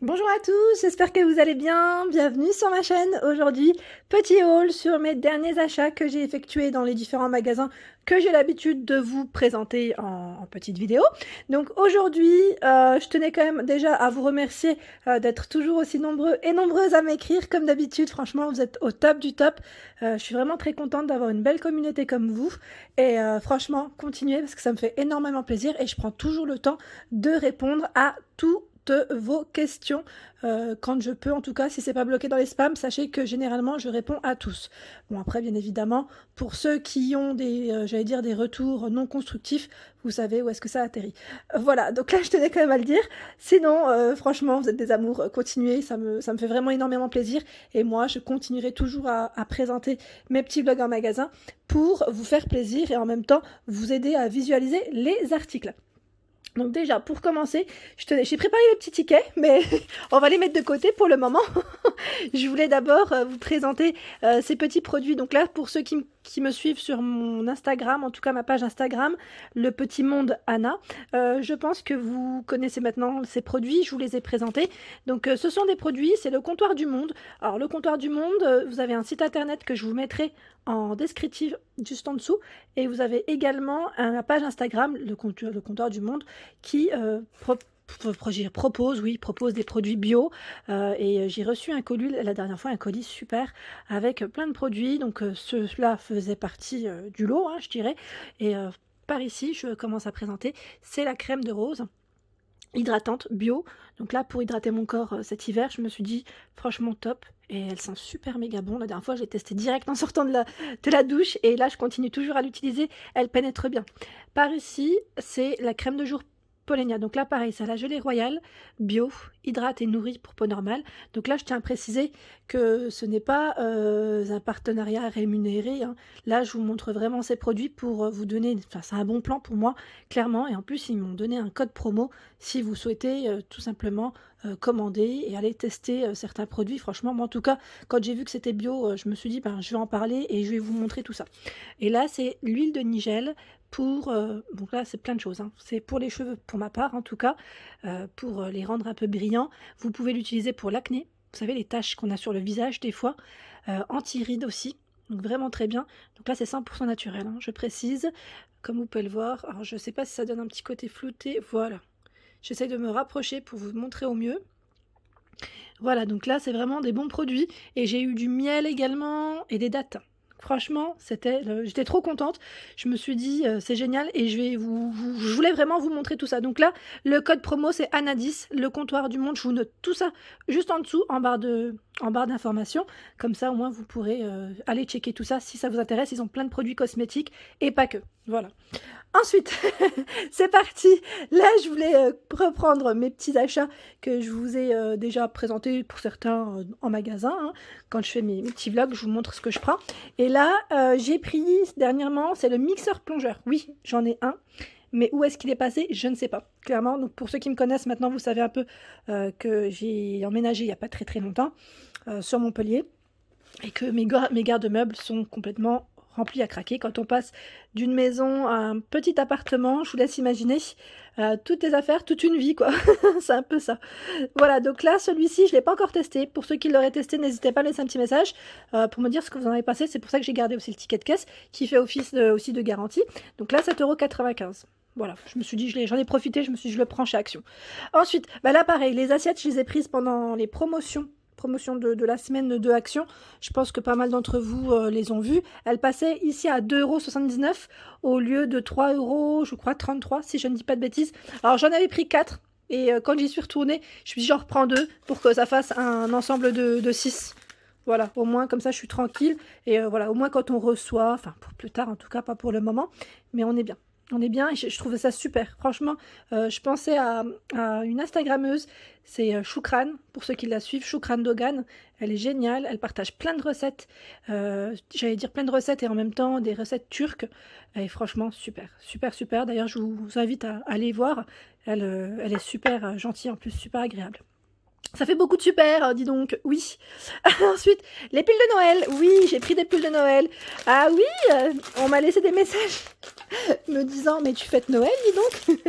Bonjour à tous, j'espère que vous allez bien. Bienvenue sur ma chaîne. Aujourd'hui, petit haul sur mes derniers achats que j'ai effectués dans les différents magasins que j'ai l'habitude de vous présenter en petite vidéo. Donc aujourd'hui, je tenais quand même déjà à vous remercier d'être toujours aussi nombreux et nombreuses à m'écrire comme d'habitude. Franchement, vous êtes au top du top. Je suis vraiment très contente d'avoir une belle communauté comme vous. Et franchement, continuez parce que ça me fait énormément plaisir et je prends toujours le temps de répondre à tout de vos questions quand je peux. En tout cas, si c'est pas bloqué dans les spams, sachez que généralement je réponds à tous. Bon, après, bien évidemment, pour ceux qui ont des j'allais dire des retours non constructifs, vous savez où est-ce que ça atterrit. Voilà, donc là je tenais quand même à le dire. Sinon, franchement, vous êtes des amours, continuez, ça me fait vraiment énormément plaisir. Et moi, je continuerai toujours à présenter mes petits blogs en magasin pour vous faire plaisir et en même temps vous aider à visualiser les articles. Donc déjà, pour commencer, j'ai préparé les petits tickets, mais on va les mettre de côté pour le moment. Je voulais d'abord vous présenter ces petits produits. Donc là, pour ceux qui me suivent sur mon Instagram, en tout cas ma page Instagram, le petit monde Anna, je pense que vous connaissez maintenant ces produits, je vous les ai présentés. Donc ce sont des produits, c'est le comptoir du monde. Alors le comptoir du monde, vous avez un site internet que je vous mettrai en descriptif juste en dessous, et vous avez également la page Instagram, le comptoir du monde, qui propose des produits bio, et j'ai reçu un colis la dernière fois, un colis super avec plein de produits. Donc cela faisait partie du lot, hein, je dirais. Et par ici, je commence à présenter, c'est la crème de rose hydratante bio. Donc là, pour hydrater mon corps cet hiver, je me suis dit franchement top. Et elle sent super méga bon. La dernière fois, j'ai testé direct en sortant de la douche. Et là, je continue toujours à l'utiliser. Elle pénètre bien. Par ici, c'est la crème de jour Polenia. Donc là, pareil, c'est la gelée royale, bio, hydrate et nourrit pour peau normale. Donc là, je tiens à préciser que ce n'est pas un partenariat rémunéré, hein. Là, je vous montre vraiment ces produits pour vous donner... Enfin, c'est un bon plan pour moi, clairement. Et en plus, ils m'ont donné un code promo si vous souhaitez tout simplement commander et aller tester certains produits. Franchement, moi en tout cas, quand j'ai vu que c'était bio, je me suis dit, ben, je vais en parler et je vais vous montrer tout ça. Et là, c'est l'huile de Nigel pour... donc là, c'est plein de choses, hein. C'est pour les cheveux, pour ma part en tout cas, pour les rendre un peu brillants. Vous pouvez l'utiliser pour l'acné. Vous savez, les taches qu'on a sur le visage des fois. Anti-rides aussi. Donc vraiment très bien. Donc là, c'est 100% naturel, hein, je précise. Comme vous pouvez le voir. Alors, je ne sais pas si ça donne un petit côté flouté. Voilà. J'essaie de me rapprocher pour vous montrer au mieux. Voilà, donc là, c'est vraiment des bons produits. Et j'ai eu du miel également et des dattes. Franchement, j'étais trop contente. Je me suis dit, c'est génial et je voulais vraiment vous montrer tout ça. Donc là, le code promo, c'est Anadis, le comptoir du monde. Je vous note tout ça juste en dessous, en barre d'informations. Comme ça, au moins, vous pourrez aller checker tout ça si ça vous intéresse. Ils ont plein de produits cosmétiques et pas que. Voilà. Ensuite, c'est parti. Là, je voulais reprendre mes petits achats que je vous ai déjà présentés pour certains en magasin, hein. Quand je fais mes petits vlogs, je vous montre ce que je prends. Et là, j'ai pris dernièrement, c'est le mixeur plongeur. Oui, j'en ai un. Mais où est-ce qu'il est passé? Je ne sais pas. Clairement, donc pour ceux qui me connaissent maintenant, vous savez un peu que j'ai emménagé il n'y a pas très très longtemps sur Montpellier. Et que mes garde-meubles sont complètement remplis à craquer. Quand on passe d'une maison à un petit appartement, je vous laisse imaginer toutes les affaires, toute une vie, quoi. C'est un peu ça. Voilà, donc là, celui-ci, je ne l'ai pas encore testé. Pour ceux qui l'auraient testé, n'hésitez pas à laisser un petit message pour me dire ce que vous en avez passé. C'est pour ça que j'ai gardé aussi le ticket de caisse qui fait office aussi de garantie. Donc là, 7,95 €. Voilà, je me suis dit, j'en ai profité, je me suis dit, je le prends chez Action. Ensuite, bah là, pareil, les assiettes, je les ai prises pendant les promotion de la semaine de Action. Je pense que pas mal d'entre vous les ont vues. Elle passait ici à 2,79 € au lieu de 3 €, je crois 33, si je ne dis pas de bêtises. Alors j'en avais pris 4 et quand j'y suis retournée, je me suis dit j'en reprends 2 pour que ça fasse un ensemble de 6. Voilà, au moins comme ça je suis tranquille. Et voilà, au moins quand on reçoit, enfin pour plus tard en tout cas, pas pour le moment, mais on est bien. On est bien et je trouvais ça super. Franchement, je pensais à une Instagrammeuse, c'est Choukran, pour ceux qui la suivent, Choukran Dogan. Elle est géniale, elle partage plein de recettes, j'allais dire plein de recettes et en même temps des recettes turques. Et franchement, super, super, super. D'ailleurs, je vous invite à aller voir. Elle est super gentille, en plus super agréable. Ça fait beaucoup de super, dis donc, oui. Ensuite, les pulls de Noël. Oui, j'ai pris des pulls de Noël. Ah oui, on m'a laissé des messages me disant, mais tu fêtes Noël, dis donc.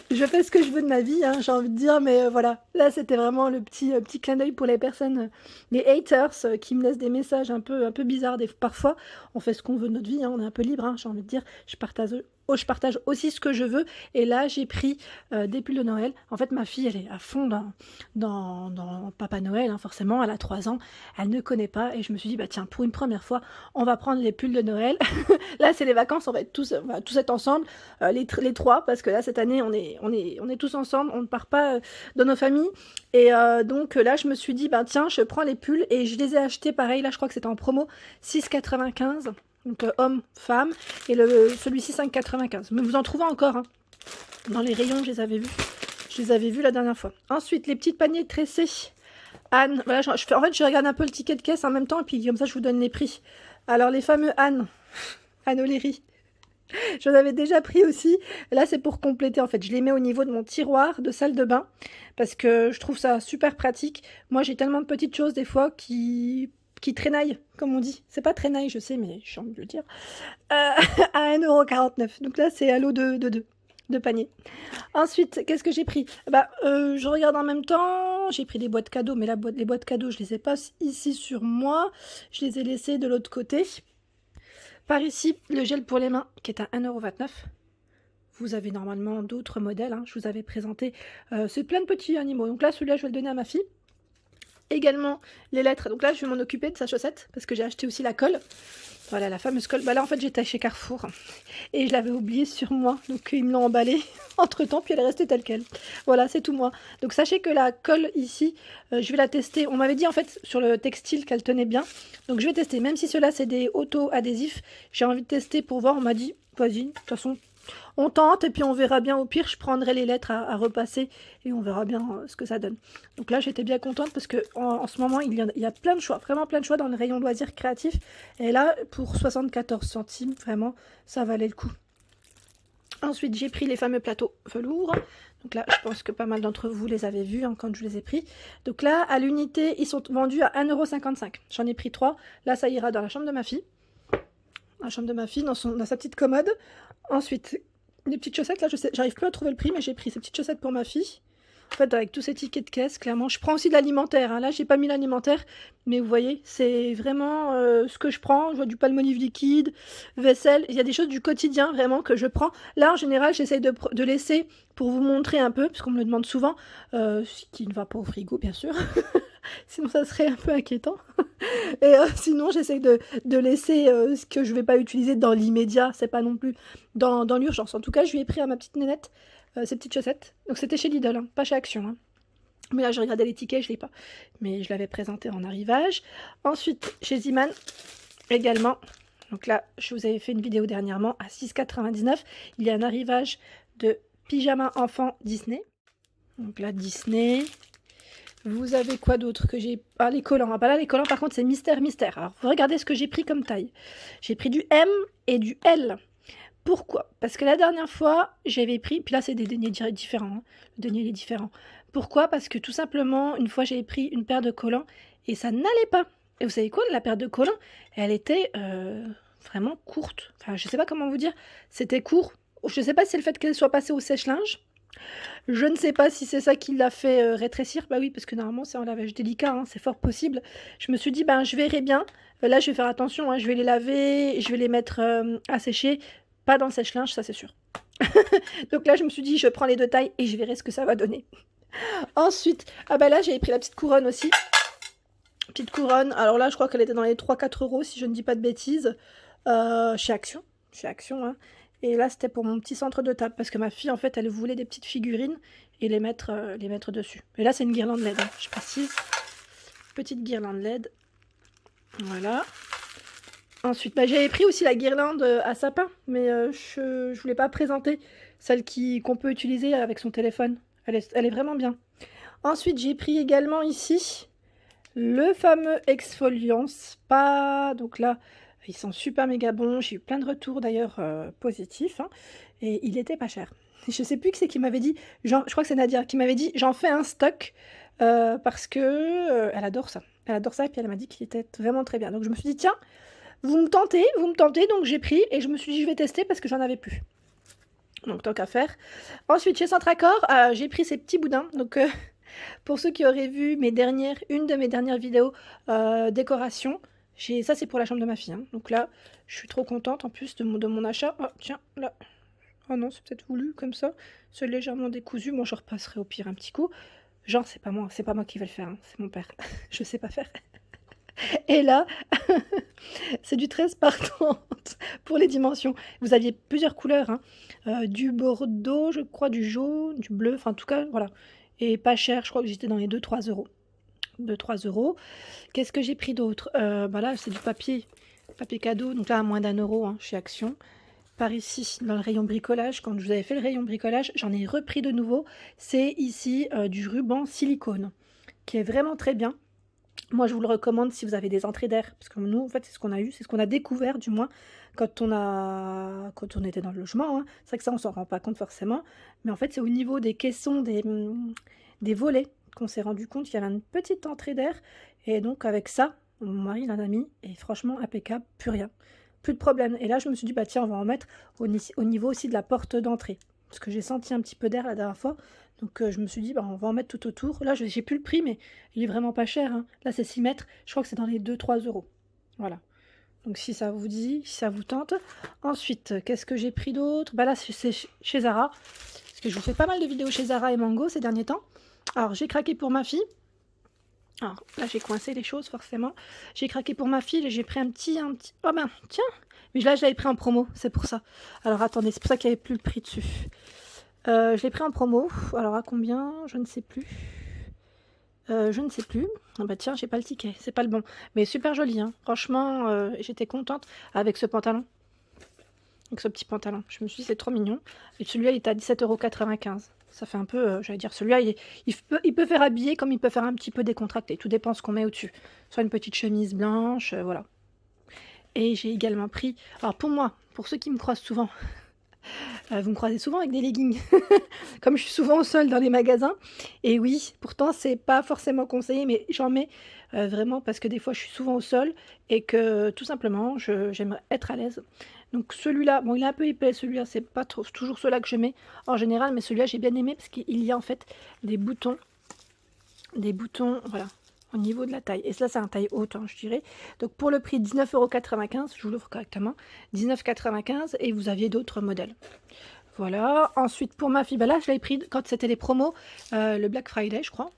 Je fais ce que je veux de ma vie, hein, j'ai envie de dire, mais voilà. Là, c'était vraiment le petit clin d'œil pour les personnes, les haters, qui me laissent des messages un peu bizarres parfois. On fait ce qu'on veut de notre vie, hein, on est un peu libre, hein, j'ai envie de dire. Je partage aussi ce que je veux. Et là, j'ai pris des pulls de Noël. En fait, ma fille, elle est à fond dans Papa Noël, hein, forcément. Elle a 3 ans, elle ne connaît pas. Et je me suis dit, bah tiens, pour une première fois, on va prendre les pulls de Noël. Là, c'est les vacances, on va tous être ensemble, les trois, parce que là, cette année, on est tous ensemble, on ne part pas dans nos familles. Et donc là, je me suis dit, ben tiens, je prends les pulls et je les ai achetés pareil. Là, je crois que c'était en promo, 6,95. Donc homme, femme, et celui-ci 5,95. Mais vous en trouvez encore, hein. Dans les rayons, je les avais vus la dernière fois. Ensuite, les petits paniers tressés. Anne, voilà, en fait, je regarde un peu le ticket de caisse en même temps, et puis comme ça, je vous donne les prix. Alors, les fameux Anne O'Leary, j'en avais déjà pris aussi. Là, c'est pour compléter, en fait. Je les mets au niveau de mon tiroir de salle de bain, parce que je trouve ça super pratique. Moi, j'ai tellement de petites choses, des fois, qui traînaillent, comme on dit. C'est pas traînaille, je sais, mais j'ai envie de le dire. À 1,49 €. Donc là, c'est à l'eau de 2 de panier. Ensuite, qu'est-ce que j'ai pris? Je regarde en même temps. J'ai pris des boîtes cadeaux, mais les boîtes cadeaux, je les ai pas ici sur moi. Je les ai laissées de l'autre côté. Par ici, le gel pour les mains, qui est à 1,29 €. Vous avez normalement d'autres modèles, hein. Je vous avais présenté. C'est plein de petits animaux. Donc là, celui-là, je vais le donner à ma fille. Également les lettres. Donc là, je vais m'en occuper de sa chaussette parce que j'ai acheté aussi la colle. Voilà, la fameuse colle. Bah là, en fait, j'étais chez Carrefour et je l'avais oubliée sur moi. Donc, ils me l'ont emballée entre-temps, puis elle est restée telle quelle. Voilà, c'est tout moi. Donc, sachez que la colle ici, je vais la tester. On m'avait dit, en fait, sur le textile qu'elle tenait bien. Donc, je vais tester. Même si ceux-là, c'est des auto-adhésifs, j'ai envie de tester pour voir. On m'a dit, vas-y, de toute façon, on tente et puis on verra bien. Au pire, je prendrai les lettres à repasser et on verra bien ce que ça donne. Donc là, j'étais bien contente parce que en ce moment, il y a plein de choix, vraiment plein de choix dans le rayon loisirs créatifs. Et là, pour 74 centimes, vraiment, ça valait le coup. Ensuite, j'ai pris les fameux plateaux velours. Donc là, je pense que pas mal d'entre vous les avez vus, hein, quand je les ai pris. Donc là, à l'unité, ils sont vendus à 1,55 €. J'en ai pris 3. Là, ça ira dans la chambre de ma fille. La chambre de ma fille, dans sa petite commode. Ensuite, les petites chaussettes, là, j'arrive plus à trouver le prix, mais j'ai pris ces petites chaussettes pour ma fille. En fait, avec tous ces tickets de caisse, clairement. Je prends aussi de l'alimentaire, hein. Là, j'ai pas mis l'alimentaire, mais vous voyez, c'est vraiment ce que je prends. Je vois du palmolive liquide, vaisselle. Il y a des choses du quotidien, vraiment, que je prends. Là, en général, j'essaye de laisser pour vous montrer un peu, parce qu'on me le demande souvent, ce qui ne va pas au frigo, bien sûr. Sinon, ça serait un peu inquiétant. Et sinon, j'essaye de laisser ce que je vais pas utiliser dans l'immédiat. C'est pas non plus dans l'urgence. En tout cas, je lui ai pris à ma petite nénette ces petites chaussettes. Donc, c'était chez Lidl, hein, pas chez Action, hein. Mais là, je regardais les tickets, je l'ai pas. Mais je l'avais présenté en arrivage. Ensuite, chez Ziman, également. Donc là, je vous avais fait une vidéo dernièrement à 6,99 €. Il y a un arrivage de pyjama enfant Disney. Donc là, Disney. Vous avez quoi d'autre que j'ai... Ah, les collants. Ah bah là, les collants, par contre, c'est mystère. Alors, regardez ce que j'ai pris comme taille. J'ai pris du M et du L. Pourquoi? Parce que la dernière fois, j'avais pris... Puis là, c'est des deniers différents, hein. Le denier, il est différent. Pourquoi? Parce que tout simplement, une fois, j'avais pris une paire de collants et ça n'allait pas. Et vous savez quoi? La paire de collants, elle était vraiment courte. Enfin, je sais pas comment vous dire. C'était court. Je sais pas si c'est le fait qu'elle soit passée au sèche-linge. Je ne sais pas si c'est ça qui l'a fait rétrécir. Bah oui, parce que normalement, c'est un lavage délicat, hein, c'est fort possible. Je me suis dit, ben, je verrai bien. Là, je vais faire attention, hein, je vais les laver, je vais les mettre à sécher. Pas dans le sèche-linge, ça c'est sûr. Donc là, je me suis dit, je prends les deux tailles et je verrai ce que ça va donner. Ensuite, ah bah là, j'avais pris la petite couronne aussi. Petite couronne. Alors là, je crois qu'elle était dans les 3-4 € si je ne dis pas de bêtises. Chez Action. Chez Action, hein. Et là, c'était pour mon petit centre de table, parce que ma fille, en fait, elle voulait des petites figurines et les mettre dessus. Et là, c'est une guirlande LED, hein, je précise. Petite guirlande LED. Voilà. Ensuite, bah, j'avais pris aussi la guirlande à sapin, mais je voulais pas présenter celle qu'on peut utiliser avec son téléphone. Elle est vraiment bien. Ensuite, j'ai pris également ici le fameux exfoliant Spa. Donc là... Ils sont super méga bons. J'ai eu plein de retours d'ailleurs positifs, hein, et il était pas cher. Je sais plus qui c'est qui m'avait dit, je crois que c'est Nadia qui m'avait dit j'en fais un stock parce que elle adore ça. Elle adore ça et puis elle m'a dit qu'il était vraiment très bien. Donc je me suis dit tiens, vous me tentez, donc j'ai pris et je me suis dit je vais tester parce que j'en avais plus. Donc tant qu'à faire. Ensuite, chez Centracor, j'ai pris ces petits boudins. Donc pour ceux qui auraient vu une de mes dernières vidéos décoration, ça c'est pour la chambre de ma fille. Hein. Donc là, je suis trop contente en plus de mon achat. Oh tiens, là. Oh non, c'est peut-être voulu comme ça. C'est légèrement décousu. Bon, je repasserai au pire un petit coup. Genre, c'est pas moi qui vais le faire. Hein. C'est mon père. Je sais pas faire. Et là, c'est du 13 par 30 pour les dimensions. Vous aviez plusieurs couleurs, hein. Du bordeaux, je crois, du jaune, du bleu, enfin en tout cas, voilà. Et pas cher, je crois que j'étais dans les 2-3 euros. 2-3 euros. Qu'est-ce que j'ai pris d'autre? Bah là, c'est du papier cadeau, donc là à moins d'1 euro hein, chez Action. Par ici, dans le rayon bricolage, quand je vous avais fait le rayon bricolage, j'en ai repris de nouveau. C'est ici du ruban silicone, qui est vraiment très bien. Moi, je vous le recommande si vous avez des entrées d'air, parce que nous, en fait, c'est ce qu'on a eu, c'est ce qu'on a découvert, du moins, quand on était dans le logement. Hein. C'est vrai que ça, on s'en rend pas compte forcément, mais en fait, c'est au niveau des caissons, des volets, qu'on s'est rendu compte qu'il y avait une petite entrée d'air, et donc avec ça, mon mari l'en a mis, et franchement, impeccable, plus rien, plus de problème. Et là, je me suis dit, bah tiens, on va en mettre au niveau aussi de la porte d'entrée, parce que j'ai senti un petit peu d'air la dernière fois. Donc je me suis dit, bah, on va en mettre tout autour. Là, j'ai plus le prix, mais il est vraiment pas cher. Hein. Là, c'est 6 mètres. Je crois que c'est dans les 2-3 euros. Voilà. Donc si ça vous dit, si ça vous tente. Ensuite, qu'est-ce que j'ai pris d'autre? Bah là, c'est chez Zara. Parce que je vous fais pas mal de vidéos chez Zara et Mango ces derniers temps. Alors, j'ai craqué pour ma fille. Alors là, j'ai coincé les choses, forcément. J'ai craqué pour ma fille. J'ai pris un petit... Oh ben, tiens. Mais là, je l'avais pris en promo. C'est pour ça. Alors, attendez. C'est pour ça qu'il n'y avait plus le prix dessus. Je l'ai pris en promo. Alors à combien? Je ne sais plus. Je ne sais plus. Ah bah tiens, j'ai pas le ticket. C'est pas le bon. Mais super joli. Hein. Franchement, j'étais contente avec ce pantalon. Avec ce petit pantalon. Je me suis dit, c'est trop mignon. Et celui-là, il est à 17,95 €. Ça fait un peu, j'allais dire, celui-là, il peut faire habiller comme il peut faire un petit peu décontracté. Tout dépend ce qu'on met au-dessus. Soit une petite chemise blanche, voilà. Et j'ai également pris... Alors pour moi, pour ceux qui me croisent souvent... Vous me croisez souvent avec des leggings, comme je suis souvent au sol dans les magasins. Et oui, pourtant, c'est pas forcément conseillé, mais j'en mets vraiment parce que des fois, je suis souvent au sol et que tout simplement, j'aimerais être à l'aise. Donc celui-là, bon, il est un peu épais, celui-là, c'est pas trop, toujours ceux-là que je mets en général, mais celui-là, j'ai bien aimé parce qu'il y a en fait des boutons, voilà, au niveau de la taille. Et cela, c'est un taille haute, hein, je dirais. Donc pour le prix 19,95 €, je vous l'offre correctement, 19,95 € et vous aviez d'autres modèles. Voilà. Ensuite, pour ma fille, bah là, je l'avais pris quand c'était les promos, le Black Friday, je crois,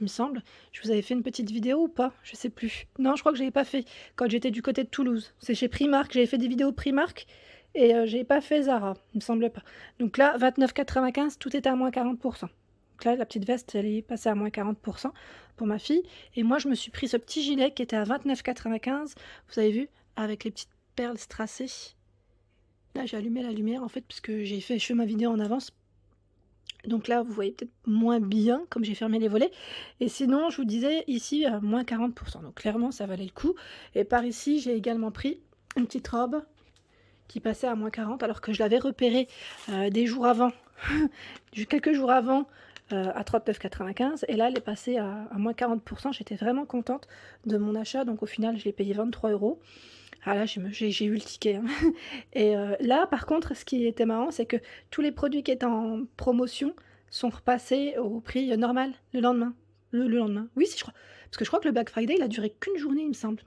il me semble. Je vous avais fait une petite vidéo ou pas? Je sais plus. Non, je crois que je l'avais pas fait quand j'étais du côté de Toulouse. C'est chez Primark, j'avais fait des vidéos Primark et j'avais pas fait Zara, il me semble pas. Donc là, 29,95 €, tout était à moins 40%. Donc là, la petite veste, elle est passée à moins 40% pour ma fille. Et moi, je me suis pris ce petit gilet qui était à 29,95 €. Vous avez vu? Avec les petites perles strassées. Là, j'ai allumé la lumière, en fait, puisque j'ai fait ma vidéo en avance. Donc là, vous voyez peut-être moins bien, comme j'ai fermé les volets. Et sinon, je vous disais, ici, moins 40%. Donc clairement, ça valait le coup. Et par ici, j'ai également pris une petite robe qui passait à moins 40, alors que je l'avais repérée des jours avant, quelques jours avant, à 39,95 €. Et là, elle est passée à moins 40%. J'étais vraiment contente de mon achat. Donc au final, je l'ai payé 23 €. Ah là, j'ai eu le ticket. Hein. Et là, par contre, ce qui était marrant, c'est que tous les produits qui étaient en promotion sont repassés au prix normal le lendemain. Le lendemain. Oui, si, je crois. Parce que je crois que le Black Friday, il a duré qu'une journée, il me semble.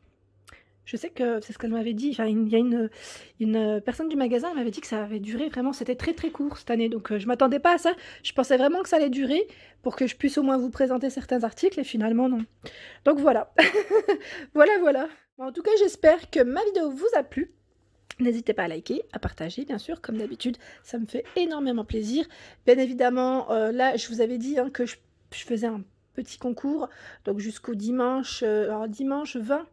Je sais que c'est ce qu'elle m'avait dit. Enfin, il y a une personne du magasin, elle m'avait dit que ça avait duré vraiment, c'était très très court cette année. Donc je m'attendais pas à ça. Je pensais vraiment que ça allait durer pour que je puisse au moins vous présenter certains articles et finalement non. Donc voilà. Voilà. En tout cas, j'espère que ma vidéo vous a plu. N'hésitez pas à liker, à partager, bien sûr, comme d'habitude, ça me fait énormément plaisir. Bien évidemment, là, je vous avais dit hein, que je faisais un petit concours, donc jusqu'au dimanche, alors dimanche 20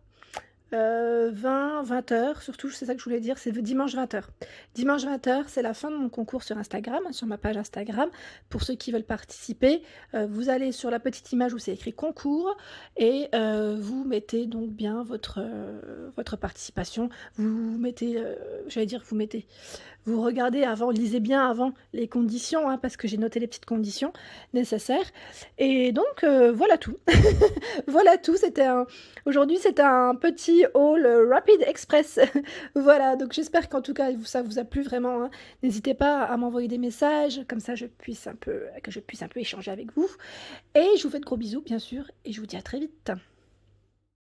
heures, surtout, c'est ça que je voulais dire, c'est dimanche 20 heures. Dimanche 20 heures, c'est la fin de mon concours sur Instagram, sur ma page Instagram. Pour ceux qui veulent participer, vous allez sur la petite image où c'est écrit concours et vous mettez donc bien votre participation. Vous mettez, vous regardez avant, lisez bien avant les conditions, hein, parce que j'ai noté les petites conditions nécessaires et donc voilà tout. Voilà tout, aujourd'hui, c'était un petit haul, rapid express. Voilà, donc j'espère qu'en tout cas, ça vous a plu vraiment, hein. N'hésitez pas à m'envoyer des messages, comme ça que je puisse un peu échanger avec vous et je vous fais de gros bisous, bien sûr et je vous dis à très vite.